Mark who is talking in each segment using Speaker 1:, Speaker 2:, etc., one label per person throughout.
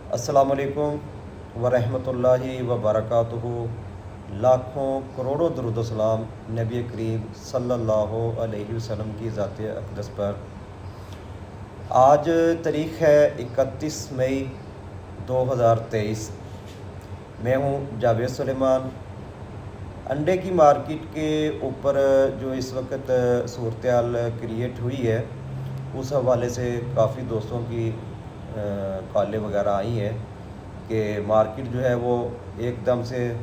Speaker 1: السلام علیکم ورحمۃ اللہ وبرکاتہ۔ لاکھوں کروڑوں درود و سلام نبی کریم صلی اللہ علیہ وسلم کی ذات اقدس پر۔ آج تاریخ ہے 31 مئی 2023۔ میں ہوں جاوید سلیمان۔ انڈے کی مارکیٹ کے اوپر جو اس وقت صورتحال کریٹ ہوئی ہے، اس حوالے سے کافی دوستوں کی کالیں وغیرہ آئی ہیں کہ مارکیٹ جو ہے وہ ایک دم سے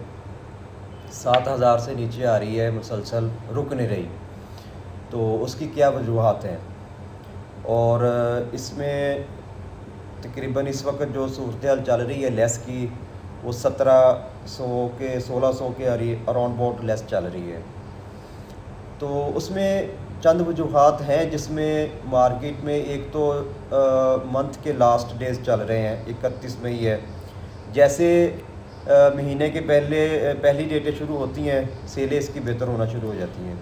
Speaker 1: 7,000 سے نیچے آ رہی ہے، مسلسل رک نہیں رہی۔ تو اس کی کیا وجوہات ہیں، اور اس میں تقریباً اس وقت جو صورتحال چل رہی ہے لیس کی، وہ 1700 کے 1600 کے اراؤنڈ بوٹ لیس چل رہی ہے۔ تو اس میں چند وجوہات ہیں، جس میں مارکیٹ میں ایک تو منتھ کے لاسٹ ڈیز چل رہے ہیں، 31 مئی ہے، جیسے مہینے کے پہلی ڈیٹیں شروع ہوتی ہیں، سیلیں اس کی بہتر ہونا شروع ہو جاتی ہیں۔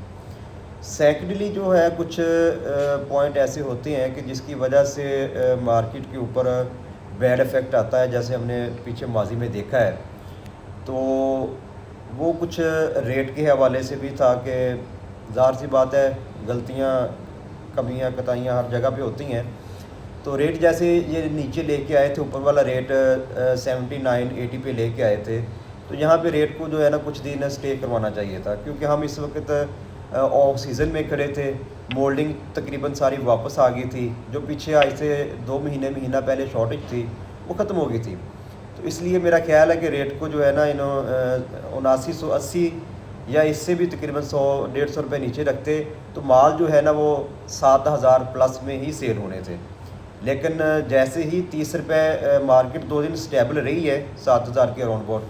Speaker 1: سیکنڈلی جو ہے کچھ پوائنٹ ایسے ہوتے ہیں کہ جس کی وجہ سے مارکیٹ کے اوپر بیڈ افیکٹ آتا ہے، جیسے ہم نے پیچھے ماضی میں دیکھا ہے۔ تو وہ کچھ ریٹ کے حوالے سے بھی تھا کہ ظاہر سی بات ہے، غلطیاں کمیاں کتائیاں ہر جگہ پہ ہوتی ہیں۔ تو ریٹ جیسے یہ نیچے لے کے آئے تھے، اوپر والا ریٹ 79-80 پہ لے کے آئے تھے، تو یہاں پہ ریٹ کو جو ہے نا کچھ دن سٹے کروانا چاہیے تھا، کیونکہ ہم اس وقت آف سیزن میں کھڑے تھے۔ مولڈنگ تقریباً ساری واپس آ گئی تھی، جو پیچھے آج سے 2 مہینہ پہلے شارٹیج تھی وہ ختم ہو گئی تھی۔ تو اس لیے میرا خیال ہے کہ ریٹ کو جو ہے نا 7980 یا اس سے بھی تقریباً 100-150 روپے نیچے رکھتے تو مال جو ہے نا وہ 7,000 پلس میں ہی سیل ہونے تھے۔ لیکن جیسے ہی 30 روپے مارکیٹ 2 دن سٹیبل رہی ہے 7,000 کے اراؤنڈ بوٹ،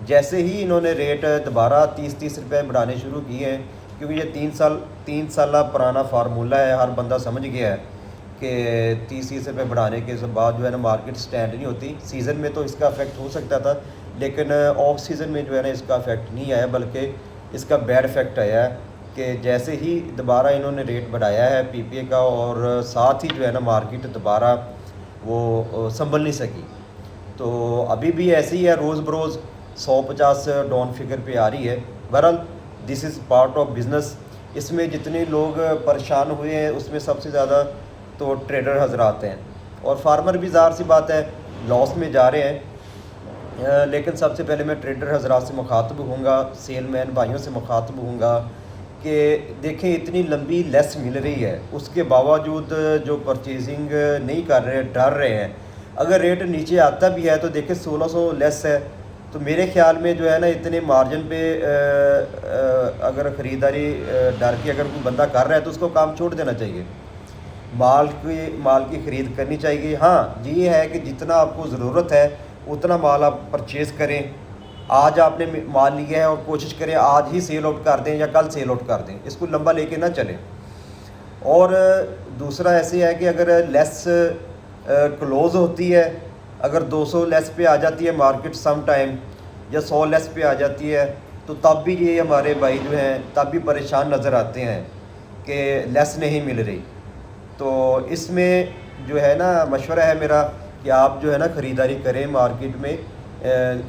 Speaker 1: جیسے ہی انہوں نے ریٹ دوبارہ 30 روپے بڑھانے شروع کیے ہیں، کیونکہ یہ 3 سالہ پرانا فارمولہ ہے، ہر بندہ سمجھ گیا ہے کہ 30 روپے بڑھانے کے بعد جو ہے نا مارکیٹ سٹینڈ نہیں ہوتی۔ سیزن میں تو اس کا افیکٹ ہو سکتا تھا، لیکن آف سیزن میں جو ہے نا اس کا افیکٹ نہیں آیا، بلکہ اس کا بیڈ افیکٹ آیا ہے کہ جیسے ہی دوبارہ انہوں نے ریٹ بڑھایا ہے پی پی اے کا، اور ساتھ ہی جو ہے نا مارکیٹ دوبارہ وہ سنبھل نہیں سکی۔ تو ابھی بھی ایسے ہی ہے، روز بروز 150 ڈاؤن فگر پہ آ رہی ہے۔ بہرحال دس از پارٹ آف بزنس۔ اس میں جتنے لوگ پریشان ہوئے ہیں، اس میں سب سے زیادہ تو ٹریڈر حضرات ہیں، اور فارمر بھی ظاہر سی بات ہے لاس میں جا رہے ہیں۔ لیکن سب سے پہلے میں ٹریڈر حضرات سے مخاطب ہوں گا، سیل مین بھائیوں سے مخاطب ہوں گا کہ دیکھیں اتنی لمبی لیس مل رہی ہے، اس کے باوجود جو پرچیزنگ نہیں کر رہے، ڈر رہے ہیں۔ اگر ریٹ نیچے آتا بھی ہے تو دیکھیں 1600 لیس ہے، تو میرے خیال میں جو ہے نا اتنے مارجن پہ اگر خریداری ڈر کے اگر کوئی بندہ کر رہا ہے تو اس کو کام چھوڑ دینا چاہیے، مال کی خرید کرنی چاہیے۔ ہاں یہ ہے کہ جتنا آپ کو ضرورت ہے اتنا مال آپ پرچیز کریں۔ آج آپ نے مال لیا ہے اور کوشش کریں آج ہی سیل آؤٹ کر دیں یا کل سیل آؤٹ کر دیں، اس کو لمبا لے کے نہ چلیں۔ اور دوسرا ایسے ہے کہ اگر لیس کلوز ہوتی ہے، اگر 200 لیس پہ آ جاتی ہے مارکیٹ سم ٹائم، یا 100 لیس پہ آ جاتی ہے، تو تب بھی یہ ہمارے بھائی جو ہیں تب بھی پریشان نظر آتے ہیں کہ لیس نہیں مل رہی۔ تو اس میں جو ہے نا مشورہ ہے میرا کہ آپ جو ہے نا خریداری کریں مارکیٹ میں۔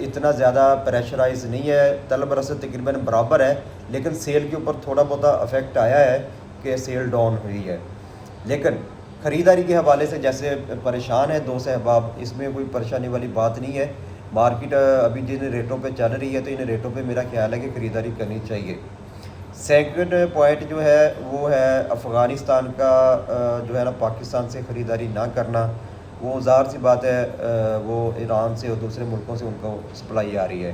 Speaker 1: اتنا زیادہ پریشرائز نہیں ہے، طلب رسد تقریباً برابر ہے، لیکن سیل کے اوپر تھوڑا بہت افیکٹ آیا ہے کہ سیل ڈاؤن ہوئی ہے۔ لیکن خریداری کے حوالے سے جیسے پریشان ہے دوست احباب، اس میں کوئی پریشانی والی بات نہیں ہے۔ مارکیٹ ابھی جن ریٹوں پہ چل رہی ہے تو ان ریٹوں پہ میرا خیال ہے کہ خریداری کرنی چاہیے۔ سیکنڈ پوائنٹ جو ہے وہ ہے افغانستان کا جو ہے نا پاکستان سے خریداری نہ کرنا۔ وہ ظاہر سی بات ہے، وہ ایران سے اور دوسرے ملکوں سے ان کو سپلائی آ رہی ہے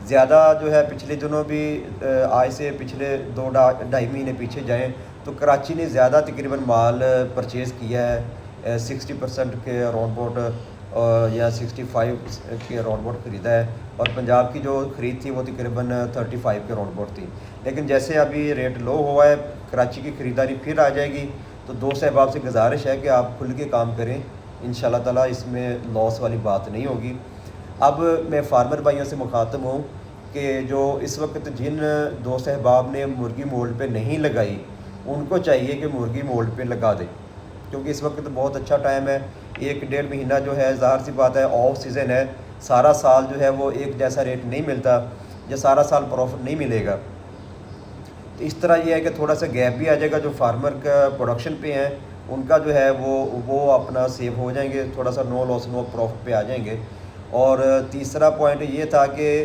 Speaker 1: زیادہ۔ جو ہے پچھلے دنوں بھی آج سے پچھلے 2-2.5 مہینے پیچھے جائیں تو کراچی نے زیادہ تقریباً مال پرچیز کیا ہے، 60% کے اراؤنڈ بوٹ یا 65 کے اراؤنڈ بوٹ خریدا ہے، اور پنجاب کی جو خرید تھی وہ تقریباً 35 کے اراؤنڈ بوٹ تھی۔ لیکن جیسے ابھی ریٹ لو ہوا ہے، کراچی کی خریداری پھر آ جائے گی، تو دوست احباب سے گزارش ہے کہ آپ کھل کے کام کریں، انشاءاللہ تعالیٰ اس میں لاس والی بات نہیں ہوگی۔ اب میں فارمر بھائیوں سے مخاطب ہوں کہ جو اس وقت جن دوست احباب نے مرغی مولڈ پہ نہیں لگائی، ان کو چاہیے کہ مرغی مولڈ پہ لگا دیں، کیونکہ اس وقت بہت اچھا ٹائم ہے۔ ایک ڈیڑھ مہینہ جو ہے ظاہر سی بات ہے آف سیزن ہے، سارا سال جو ہے وہ ایک جیسا ریٹ نہیں ملتا یا سارا سال پروفٹ نہیں ملے گا. تو اس طرح یہ ہے کہ تھوڑا سا گیپ بھی آ جائے گا. جو فارمر کا پروڈکشن پہ ہیں ان کا جو ہے وہ اپنا سیو ہو جائیں گے، تھوڑا سا نو لاس نو پروفٹ پہ آ جائیں گے. اور تیسرا پوائنٹ یہ تھا کہ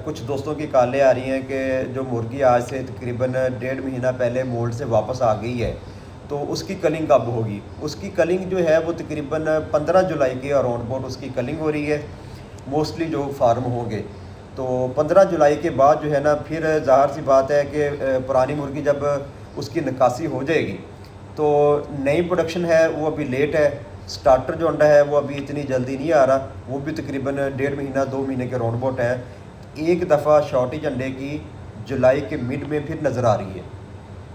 Speaker 1: کچھ دوستوں کی کالیں آ رہی ہیں کہ جو مرغی آج سے تقریباً ڈیڑھ مہینہ پہلے مولڈ سے واپس آ گئی ہے تو اس کی کلنگ کب ہوگی. اس کی کلنگ جو ہے وہ تقریباً 15 جولائی کے اراؤنڈ بوٹ اس کی کلنگ ہو رہی ہے موسٹلی جو فارم ہوں گے. تو 15 جولائی کے بعد جو ہے نا پھر ظاہر سی بات ہے کہ پرانی مرغی جب اس کی نکاسی ہو جائے گی تو نئی پروڈکشن ہے وہ ابھی لیٹ ہے. سٹارٹر جو انڈا ہے وہ ابھی اتنی جلدی نہیں آ رہا، وہ بھی تقریباً ڈیڑھ مہینہ 2 مہینے کے راؤنڈ بوٹ ہے. ایک دفعہ شارٹیج انڈے کی جولائی کے مڈ میں پھر نظر آ رہی ہے.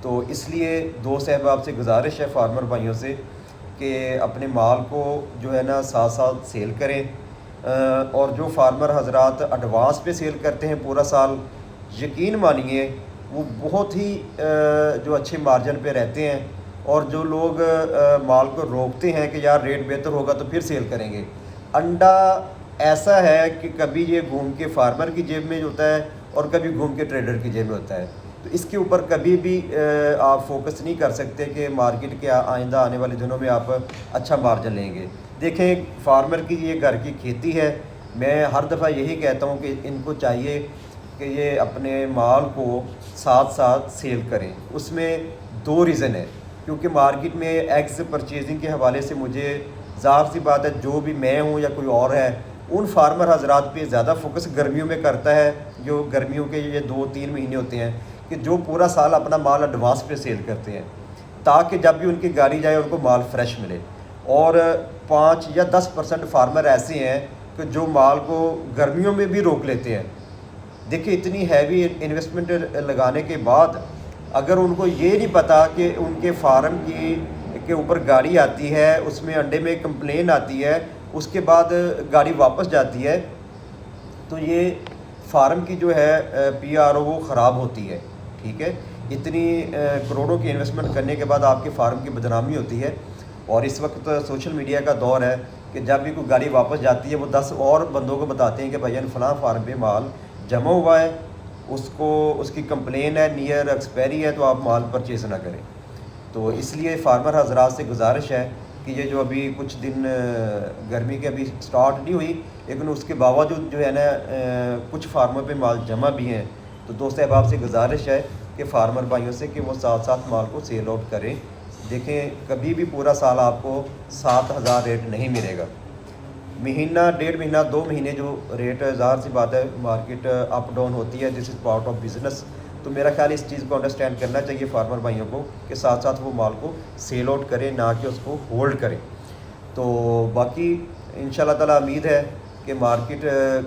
Speaker 1: تو اس لیے دوست احباب سے گزارش ہے فارمر بھائیوں سے کہ اپنے مال کو جو ہے نا ساتھ ساتھ سیل کریں. اور جو فارمر حضرات ایڈوانس پہ سیل کرتے ہیں پورا سال، یقین مانیے وہ بہت ہی جو اچھے مارجن پہ رہتے ہیں. اور جو لوگ مال کو روکتے ہیں کہ یار ریٹ بہتر ہوگا تو پھر سیل کریں گے، انڈا ایسا ہے کہ کبھی یہ گھوم کے فارمر کی جیب میں ہوتا ہے اور کبھی گھوم کے ٹریڈر کی جیب میں ہوتا ہے. تو اس کے اوپر کبھی بھی آپ فوکس نہیں کر سکتے کہ مارکیٹ کے آئندہ آنے والے دنوں میں آپ اچھا مارجن لیں گے. دیکھیں فارمر کی یہ گھر کی کھیتی ہے، میں ہر دفعہ یہی کہتا ہوں کہ ان کو چاہیے کہ یہ اپنے مال کو ساتھ ساتھ سیل کریں. اس میں 2 ریزن ہے، کیونکہ مارکیٹ میں ایگز پرچیزنگ کے حوالے سے مجھے ظاہر سی بات ہے جو بھی میں ہوں یا کوئی اور ہے ان فارمر حضرات پہ زیادہ فوکس گرمیوں میں کرتا ہے. جو گرمیوں کے یہ 2-3 مہینے ہوتے ہیں کہ جو پورا سال اپنا مال ایڈوانس پہ سیل کرتے ہیں تاکہ جب بھی ان کی گاڑی جائے ان کو مال فریش ملے. اور 5 یا 10% فارمر ایسے ہیں کہ جو مال کو گرمیوں میں بھی روک لیتے ہیں. دیکھیں اتنی ہیوی انویسٹمنٹ لگانے کے بعد اگر ان کو یہ نہیں پتہ کہ ان کے فارم کے اوپر گاڑی آتی ہے، اس میں انڈے میں کمپلین آتی ہے، اس کے بعد گاڑی واپس جاتی ہے، تو یہ فارم کی جو ہے پی آر او وہ خراب ہوتی ہے. ٹھیک ہے، اتنی کروڑوں کی انویسٹمنٹ کرنے کے بعد آپ کے فارم کی بدنامی ہوتی ہے. اور اس وقت سوشل میڈیا کا دور ہے کہ جب بھی کوئی گاڑی واپس جاتی ہے وہ 10 اور بندوں کو بتاتے ہیں کہ بھائی فلاں فارم پہ مال جمع ہوا ہے، اس کی کمپلین ہے، نیئر ایکسپائری ہے، تو آپ مال پرچیز نہ کریں. تو اس لیے فارمر حضرات سے گزارش ہے کہ یہ جو ابھی کچھ دن گرمی کے ابھی سٹارٹ نہیں ہوئی لیکن اس کے باوجود جو ہے نا کچھ فارمر پہ مال جمع بھی ہیں. تو دوست احباب سے گزارش ہے کہ فارمر بھائیوں سے کہ وہ ساتھ ساتھ مال کو سیل آؤٹ کریں. دیکھیں کبھی بھی پورا سال آپ کو 7,000 ریٹ نہیں ملے گا. مہینہ 1.5 مہینہ 2 مہینے جو ریٹ ظاہر سی بات ہے مارکیٹ اپ ڈاؤن ہوتی ہے، دس از پارٹ آف بزنس. تو میرا خیال اس چیز کو انڈرسٹینڈ کرنا چاہیے فارمر بھائیوں کو کہ ساتھ ساتھ وہ مال کو سیل آؤٹ کریں نہ کہ اس کو ہولڈ کریں. تو باقی انشاءاللہ تعالیٰ امید ہے کہ مارکیٹ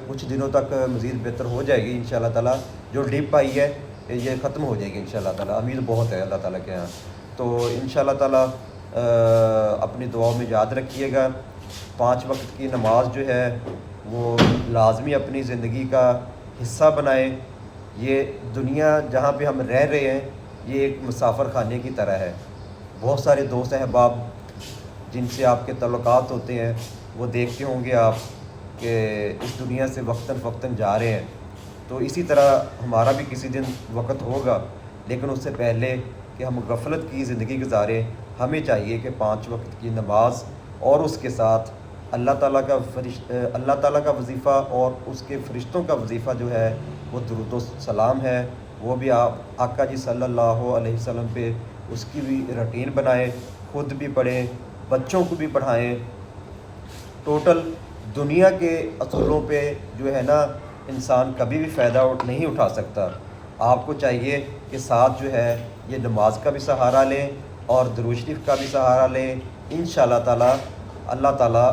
Speaker 1: کچھ دنوں تک مزید بہتر ہو جائے گی انشاءاللہ تعالیٰ. جو ڈپ آئی ہے یہ ختم ہو جائے گی انشاءاللہ تعالیٰ، امید بہت ہے اللہ تعالیٰ کے یہاں. تو انشاءاللہ تعالیٰ اپنی دعاؤں میں یاد رکھیے گا. 5 وقت کی نماز جو ہے وہ لازمی اپنی زندگی کا حصہ بنائیں. یہ دنیا جہاں پہ ہم رہ رہے ہیں یہ ایک مسافر خانے کی طرح ہے. بہت سارے دوست احباب جن سے آپ کے تعلقات ہوتے ہیں وہ دیکھتے ہوں گے آپ کہ اس دنیا سے وقتاً فوقتاً جا رہے ہیں. تو اسی طرح ہمارا بھی کسی دن وقت ہوگا، لیکن اس سے پہلے کہ ہم غفلت کی زندگی گزاریں ہمیں چاہیے کہ 5 وقت کی نماز اور اس کے ساتھ اللہ تعالیٰ کا وظیفہ اور اس کے فرشتوں کا وظیفہ جو ہے وہ درود و سلام ہے، وہ بھی آپ آقا جی صلی اللہ علیہ وسلم پہ اس کی بھی روٹین بنائیں، خود بھی پڑھیں، بچوں کو بھی پڑھائیں. ٹوٹل دنیا کے اصولوں پہ جو ہے نا انسان کبھی بھی فائدہ نہیں اٹھا سکتا. آپ کو چاہیے کہ ساتھ جو ہے یہ نماز کا بھی سہارا لیں اور درود شریف کا بھی سہارا لیں. انشاءاللہ تعالیٰ اللہ تعالیٰ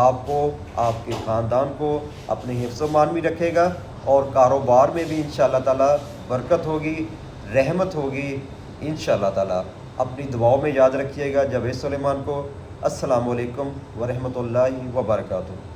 Speaker 1: آپ کو، آپ کے خاندان کو اپنے حفظ و مان میں رکھے گا اور کاروبار میں بھی انشاءاللہ تعالیٰ برکت ہوگی، رحمت ہوگی انشاءاللہ تعالیٰ. اپنی دعاؤں میں یاد رکھیے گا. جاوید سلیمان کو. السلام علیکم ورحمۃ اللہ وبرکاتہ.